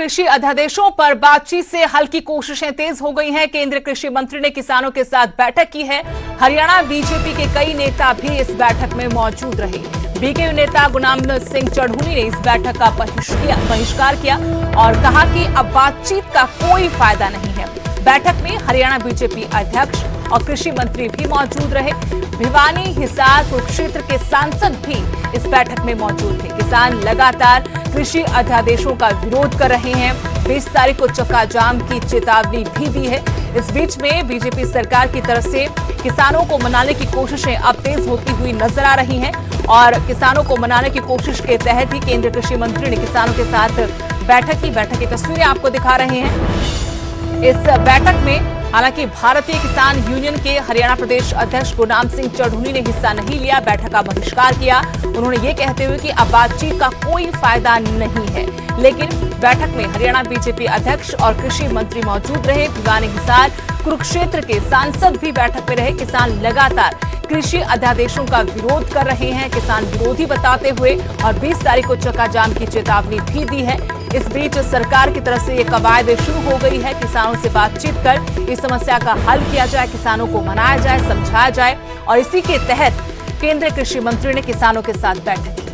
कृषि अध्यादेशों पर बातचीत से हल की कोशिशें तेज हो गई हैं। केंद्रीय कृषि मंत्री ने किसानों के साथ बैठक की है। हरियाणा बीजेपी के कई नेता भी इस बैठक में मौजूद रहे। बीकेयू नेता गुलाम सिंह चढ़ूनी ने इस बैठक का बहिष्कार किया और कहा कि अब बातचीत का कोई फायदा नहीं है। बैठक में हरियाणा बीजेपी अध्यक्ष और कृषि मंत्री भी मौजूद रहे। भिवानी, हिसार, कुरुक्षेत्र के सांसद भी इस बैठक में मौजूद थे। किसान लगातार कृषि अध्यादेशों का विरोध कर रहे हैं। 20 तारीख को चक्का जाम की चेतावनी भी दी है। इस बीच में बीजेपी सरकार की तरफ से किसानों को मनाने की कोशिशें अब तेज होती हुई नजर आ रही हैं और किसानों को मनाने की कोशिश के तहत ही केंद्रीय कृषि मंत्री ने किसानों के साथ बैठक की तस्वीरें आपको दिखा रहे हैं। इस बैठक में हालांकि भारतीय किसान यूनियन के हरियाणा प्रदेश अध्यक्ष गुलाम सिंह चढ़ूनी ने हिस्सा नहीं लिया, बैठक का बहिष्कार किया। उन्होंने ये कहते हुए कि अब बातचीत का कोई फायदा नहीं है। लेकिन बैठक में हरियाणा बीजेपी अध्यक्ष और कृषि मंत्री मौजूद रहे। भिवानी, हिसार, कुरुक्षेत्र के सांसद भी बैठक में रहे। किसान लगातार कृषि अध्यादेशों का विरोध कर रहे हैं, किसान विरोधी बताते हुए, और 20 तारीख को चक्का जाम की चेतावनी भी दी है। इस बीच सरकार की तरफ से ये कवायद शुरू हो गई है। किसानों से बातचीत कर इस समस्या का हल किया जाए, किसानों को मनाया जाए, समझाया जाए, और इसी के तहत केंद्रीय कृषि मंत्री ने किसानों के साथ बैठक की।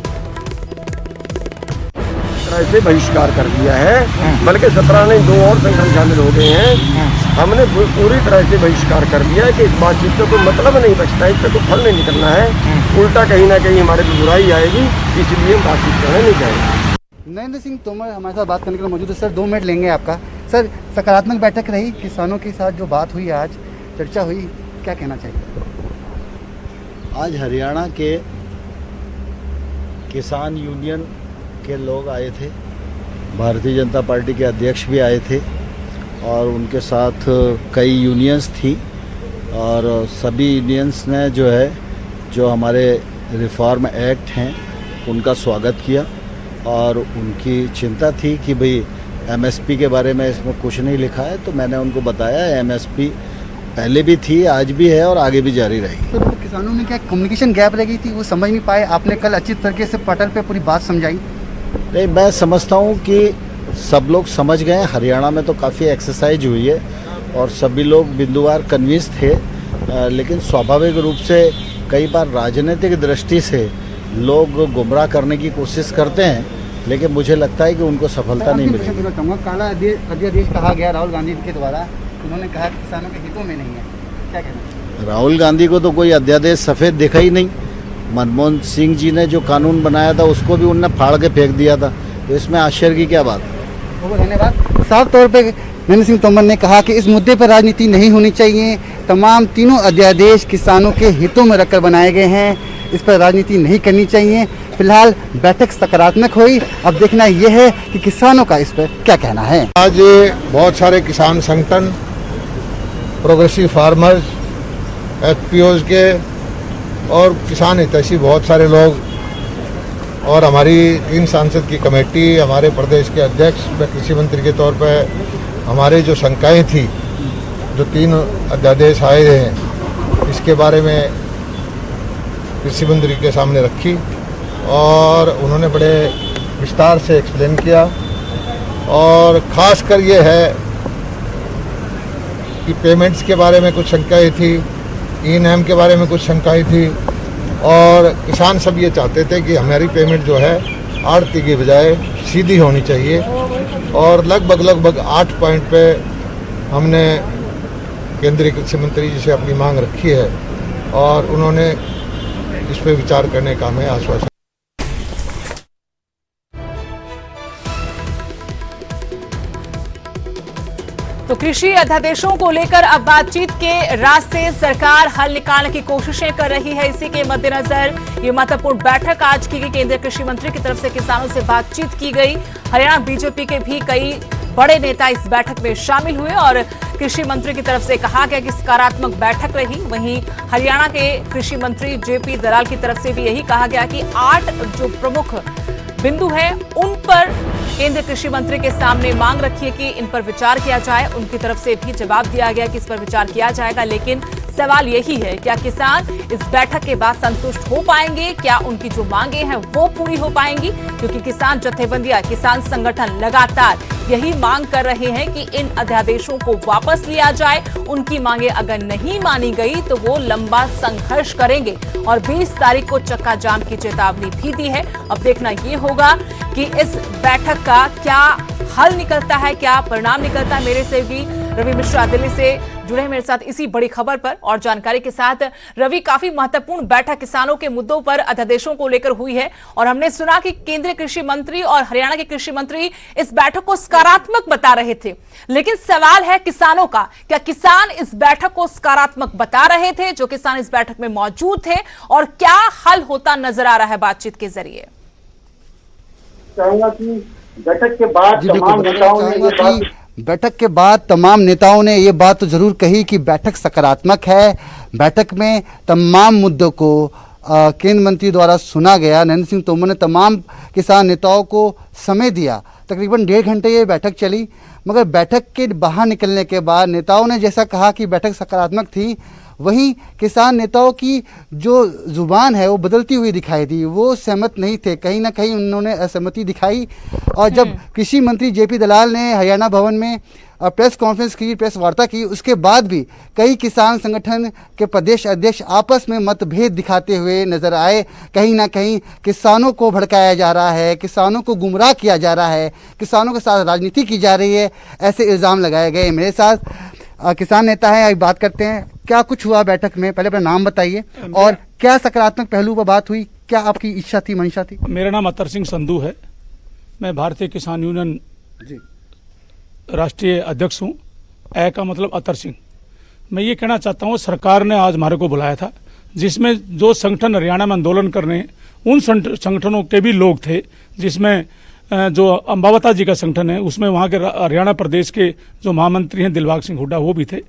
से बहिष्कार कर दिया है, बल्कि 17 नहीं 2 और संगठन शामिल हो गए हैं। हमने पूरी तरह से बहिष्कार कर दिया है कि इस बातचीत का कोई मतलब नहीं बचता है, इसका कोई फल नहीं निकलना है। उल्टा कहीं ना कहीं हमारे पे बुराई आएगी, इसलिए हम बातचीत करने नहीं जाएंगे। नरेंद्र सिंह तोमर हमारे साथ बात करने के लिए मौजूद है। सर 2 मिनट लेंगे आपका। सर, सकारात्मक बैठक रही, किसानों के साथ जो बात हुई, आज चर्चा हुई, क्या कहना चाहिए? आज हरियाणा के किसान यूनियन के लोग आए थे, भारतीय जनता पार्टी के अध्यक्ष भी आए थे और उनके साथ कई यूनियंस थी, और सभी यूनियंस ने जो हमारे रिफॉर्म एक्ट हैं उनका स्वागत किया। और उनकी चिंता थी कि भाई एमएसपी के बारे में इसमें कुछ नहीं लिखा है, तो मैंने उनको बताया एमएसपी पहले भी थी, आज भी है और आगे भी जारी रहेगी। तो किसानों में क्या कम्युनिकेशन गैप रह गई थी, वो समझ नहीं पाए? आपने कल अच्छी तरीके से पटल पे पूरी बात समझाई। नहीं, मैं समझता हूँ कि सब लोग समझ गए। हरियाणा में तो काफ़ी एक्सरसाइज हुई है और सभी लोग बिंदुवार कन्विंस थे, लेकिन स्वाभाविक रूप से कई बार राजनीतिक दृष्टि से लोग गुमराह करने की कोशिश करते हैं, लेकिन मुझे लगता है कि उनको सफलता नहीं मिलेगी। काला अध्यादेश कहा गया राहुल गांधी के द्वारा, उन्होंने कहा कि किसानों के हितों में नहीं है, क्या कहना? राहुल गांधी को तो कोई अध्यादेश सफ़ेद दिखा ही नहीं। मनमोहन सिंह जी ने जो कानून बनाया था उसको भी उनने फाड़ के फेंक दिया था, तो इसमें आश्चर्य की क्या बात? बहुत धन्यवाद। साफ तौर पे नरेंद्र सिंह तोमर ने कहा कि इस मुद्दे पर राजनीति नहीं होनी चाहिए। तमाम तीनों अध्यादेश किसानों के हितों में रखकर बनाए गए हैं, इस पर राजनीति नहीं करनी चाहिए। फिलहाल बैठक सकारात्मक हुई, अब देखना यह है कि किसानों का इस पर क्या कहना है। आज बहुत सारे किसान संगठन, प्रोग्रेसिव फार्मर्स, एफपीओज के और किसान हितैषी बहुत सारे लोग, और हमारी 3 सांसद की कमेटी, हमारे प्रदेश के अध्यक्ष व कृषि मंत्री के तौर पर हमारे जो शंकाएं थी, जो 3 अध्यादेश आए हैं, इसके बारे में कृषि मंत्री के सामने रखी और उन्होंने बड़े विस्तार से एक्सप्लेन किया। और ख़ासकर ये है कि पेमेंट्स के बारे में कुछ शंकाएं थी, ई-नैम के बारे में कुछ शंकाएं थी, और किसान सब ये चाहते थे कि हमारी पेमेंट जो है आड़ती की बजाय सीधी होनी चाहिए। और लगभग 8 पॉइंट पे हमने केंद्रीय कृषि मंत्री जी से अपनी मांग रखी है और उन्होंने इस पर विचार करने का हमें आश्वासन। तो कृषि अध्यादेशों को लेकर अब बातचीत के रास्ते सरकार हल निकालने की कोशिशें कर रही है। इसी के मद्देनजर ये महत्वपूर्ण बैठक आज की गई। केंद्रीय कृषि मंत्री की तरफ से किसानों से बातचीत की गई। हरियाणा बीजेपी के भी कई बड़े नेता इस बैठक में शामिल हुए और कृषि मंत्री की तरफ से कहा गया कि सकारात्मक बैठक रही। वहीं हरियाणा के कृषि मंत्री जेपी दलाल की तरफ से भी यही कहा गया कि 8 जो प्रमुख बिंदु है उन पर केंद्रीय कृषि मंत्री के सामने मांग रखी है कि इन पर विचार किया जाए। उनकी तरफ से भी जवाब दिया गया कि इस पर विचार किया जाएगा, लेकिन सवाल यही है, क्या किसान इस बैठक के बाद संतुष्ट हो पाएंगे? क्या उनकी जो मांगे हैं वो पूरी हो पाएंगी? क्योंकि किसान जथेबंदियां, किसान संगठन लगातार यही मांग कर रहे हैं कि इन अध्यादेशों को वापस लिया जाए। उनकी मांगे अगर नहीं मानी गई तो वो लंबा संघर्ष करेंगे और 20 तारीख को चक्का जाम की चेतावनी भी दी है। अब देखना ये होगा कि इस बैठक का क्या हल निकलता है, क्या परिणाम निकलता है। मेरे से भी रवि मिश्रा दिल्ली से जुड़े हैं मेरे साथ इसी बड़ी खबर पर और जानकारी के साथ। रवि, काफी महत्वपूर्ण बैठक किसानों के मुद्दों पर, अध्यादेशों को लेकर हुई है और हमने सुना कि केंद्रीय कृषि मंत्री और हरियाणा के कृषि मंत्री इस बैठक को सकारात्मक बता रहे थे, लेकिन सवाल है किसानों का, क्या किसान इस बैठक को सकारात्मक बता रहे थे जो किसान इस बैठक में मौजूद थे, और क्या हल होता नजर आ रहा है बातचीत के जरिए? चाहूंगा कि बैठक के बाद तमाम नेताओं ने ये बात बैठक के बाद तमाम नेताओं ने ये बात तो जरूर कही कि बैठक सकारात्मक है। बैठक में तमाम मुद्दों को केंद्र मंत्री द्वारा सुना गया। नरेंद्र सिंह तोमर ने तमाम किसान नेताओं को समय दिया। तकरीबन 1.5 घंटे ये बैठक चली, मगर बैठक के बाहर निकलने के बाद नेताओं ने जैसा कहा कि बैठक सकारात्मक थी, वहीं किसान नेताओं की जो जुबान है वो बदलती हुई दिखाई दी। वो सहमत नहीं थे, कहीं ना कहीं उन्होंने असहमति दिखाई। और जब कृषि मंत्री जेपी दलाल ने हरियाणा भवन में प्रेस कॉन्फ्रेंस की, प्रेस वार्ता की, उसके बाद भी कई किसान संगठन के प्रदेश अध्यक्ष आपस में मतभेद दिखाते हुए नजर आए। कहीं ना कहीं किसानों को भड़काया जा रहा है, किसानों को गुमराह किया जा रहा है, किसानों के साथ राजनीति की जा रही है, ऐसे इल्ज़ाम लगाए गए। मेरे साथ किसान नेता है, अब बात करते हैं क्या कुछ हुआ बैठक में। पहले अपना नाम बताइए और क्या सकारात्मक पहलू पर बात हुई, क्या आपकी इच्छा थी, मंशा थी? मेरा नाम अतर सिंह संधू है, मैं भारतीय किसान यूनियन राष्ट्रीय अध्यक्ष हूँ। ए का मतलब अतर सिंह। मैं ये कहना चाहता हूँ, सरकार ने आज हमारे को बुलाया था, जिसमें जो संगठन हरियाणा में आंदोलन करने, उन संगठनों के भी लोग थे, जिसमें जो अंबावता जी का संगठन है उसमें वहाँ के हरियाणा प्रदेश के जो महामंत्री हैं दिलबाग सिंह हुड्डा वो भी थे।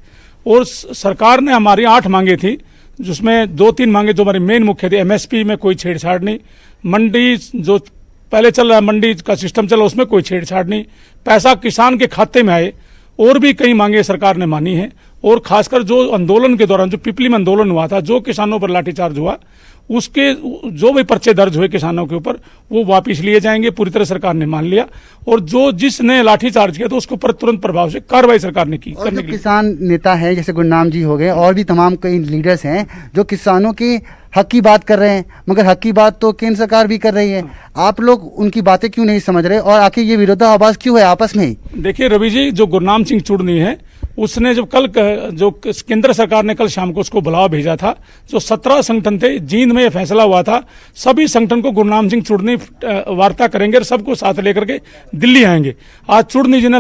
और सरकार ने हमारी 8 मांगे थी, जिसमें 2-3 मांगे जो हमारी मेन मुख्य थी। एमएसपी में कोई छेड़छाड़ नहीं, मंडी जो पहले चल रहा है मंडी का सिस्टम चला उसमें कोई छेड़छाड़ नहीं, पैसा किसान के खाते में आए, और भी कई मांगे सरकार ने मानी है। और खासकर जो आंदोलन के दौरान जो पिपली में आंदोलन हुआ था, जो किसानों पर लाठीचार्ज हुआ, उसके जो भी पर्चे दर्ज हुए किसानों के ऊपर वो वापस लिए जाएंगे, पूरी तरह सरकार ने मान लिया। और जो जिसने लाठीचार्ज किया तो उसके ऊपर तुरंत प्रभाव से कार्रवाई सरकार ने की। और जो किसान नेता हैं जैसे गुरनाम जी हो गए और भी तमाम कई लीडर्स हैं जो किसानों के हक की बात कर रहे हैं, मगर हक की बात तो केंद्र सरकार भी कर रही है। आप लोग उनकी बातें क्यों नहीं समझ रहे और आखिर ये विरोधाभास क्यों है आपस में ही? देखिए रवि जी, जो गुरनाम सिंह चुड़नी है उसने जब कल जो केंद्र सरकार ने कल शाम को उसको बुलावा भेजा था, जो 17 संगठन थे, जींद में यह फैसला हुआ था सभी संगठन को गुरनाम सिंह चुड़नी वार्ता करेंगे और सबको साथ लेकर के दिल्ली आएंगे। आज चुड़नी जी ने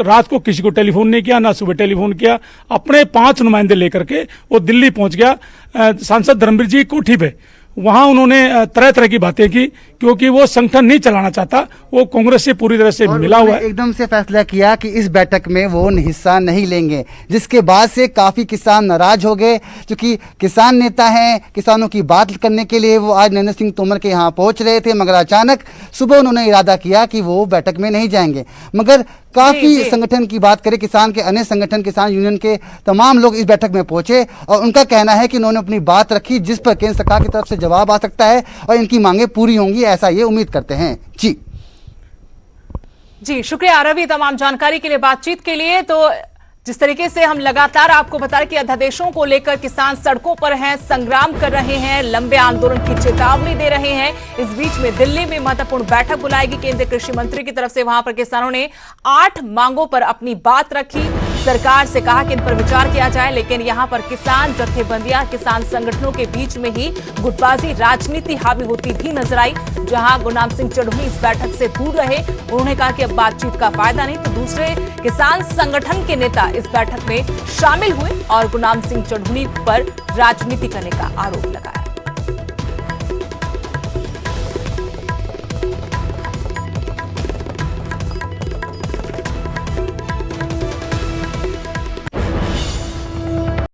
रात को किसी को टेलीफोन नहीं किया, ना सुबह टेलीफोन किया, अपने 5 नुमाइंदे लेकर के वो दिल्ली पहुंच गया सांसद धर्मवीर जी कोठी पे। वहां उन्होंने तरह तरह की बातें की, क्योंकि वो संगठन नहीं चलाना चाहता, वो कांग्रेस से पूरी तरह से मिला हुआ है। एकदम से फैसला किया कि इस बैठक में वो हिस्सा नहीं लेंगे, जिसके बाद से काफी किसान नाराज हो गए। क्योंकि किसान नेता हैं, किसानों की बात करने के लिए वो आज नरेंद्र सिंह तोमर के यहाँ पहुंच रहे थे, मगर अचानक सुबह उन्होंने इरादा किया कि वो बैठक में नहीं जाएंगे। मगर काफी संगठन की बात करें, किसान के अन्य संगठन, किसान यूनियन के तमाम लोग इस बैठक में पहुंचे और उनका कहना है कि उन्होंने अपनी बात रखी, जिस पर केंद्र सरकार की तरफ से जवाब आ सकता है और इनकी मांगे पूरी होंगी, ऐसा ये उम्मीद करते हैं। जी शुक्रिया रवि तमाम जानकारी के लिए, बातचीत के लिए। तो जिस तरीके से हम लगातार आपको बता रहे कि अध्यादेशों को लेकर किसान सड़कों पर हैं, संग्राम कर रहे हैं, लंबे आंदोलन की चेतावनी दे रहे हैं। इस बीच में दिल्ली में महत्वपूर्ण बैठक बुलाएगी केंद्रीय कृषि मंत्री की तरफ से। वहां पर किसानों ने 8 मांगों पर अपनी बात रखी, सरकार से कहा कि इन पर विचार किया जाए, लेकिन यहां पर किसान जथेबंदियां, किसान संगठनों के बीच में ही गुटबाजी राजनीति हावी होती भी नजर आई। जहां गुरनाम सिंह चढ़नी इस बैठक से दूर रहे, उन्होंने कहा कि अब बातचीत का फायदा नहीं, तो दूसरे किसान संगठन के नेता इस बैठक में शामिल हुए और गुरनाम सिंह चढ़नी पर राजनीति करने का आरोप लगाया।